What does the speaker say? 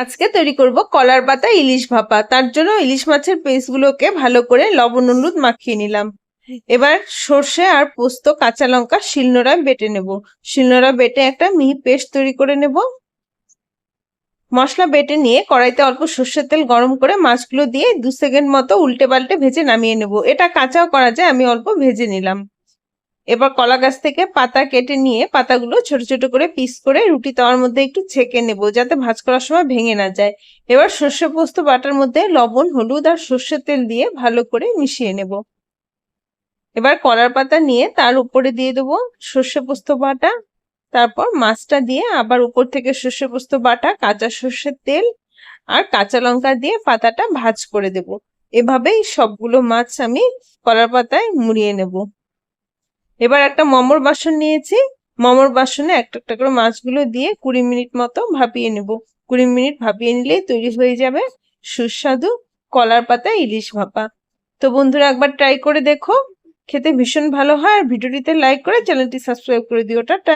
আজকে তৈরি করব কলার পাতা ইলিশ ভাপা। তার জন্য ইলিশ মাছের পিসগুলোকে ভালো করে লবণ হলুদ মাখিয়ে নিলাম। এবার সর্ষে আর পোস্ত কাঁচা লঙ্কা শিলনোড়ায় বেটে নেব। শিলনোড়া বেটে একটা মিহি পেস্ট তৈরি করে নেব। মশলা বেটে নিয়ে কড়াইতে অল্প সর্ষের তেল গরম করে মাছগুলো দিয়ে 2 সেকেন্ড মতো উল্টে পাল্টে ভেজে নামিয়ে নেব। এটা কাঁচাও করা যায়, আমি অল্প ভেজে নিলাম। এবার কলা গাছ থেকে পাতা কেটে নিয়ে পাতাগুলো ছোট ছোট করে পিস করে রুটি তাওয়ার মধ্যে একটু ছেঁকে নেব, যাতে ভাঁজ করার সময় ভেঙে না যায়। এবার সর্ষে পোস্ত বাটার মধ্যে লবণ হলুদ আর সর্ষের তেল দিয়ে ভালো করে মিশিয়ে নেব। এবার কলার পাতা নিয়ে তার উপরে দিয়ে দেবো সর্ষে পোস্ত বাটা। তারপর মাছটা দিয়ে আবার উপর থেকে সর্ষে পোস্ত বাটা, কাঁচা সর্ষের তেল আর কাঁচা লঙ্কা দিয়ে পাতাটা ভাঁজ করে দেব। এভাবেই সবগুলো মাছ আমি কলার পাতায় মুড়িয়ে নেব। এবার একটা মমর বাসন নিয়েছি। মমর বাসনে একটা একটা করে মাছগুলো দিয়ে 20 মিনিট মতো ভাপিয়ে নেব। 20 মিনিট ভাপিয়ে নিলেই তৈরি হয়ে যাবে সুস্বাদু কলার পাতা ইলিশ ভাপা। তো বন্ধুরা, একবার ট্রাই করে দেখো, খেতে ভীষণ ভালো হয়। আর ভিডিওটিতে লাইক করে চ্যানেলটি সাবস্ক্রাইব করে দিও। টাটা।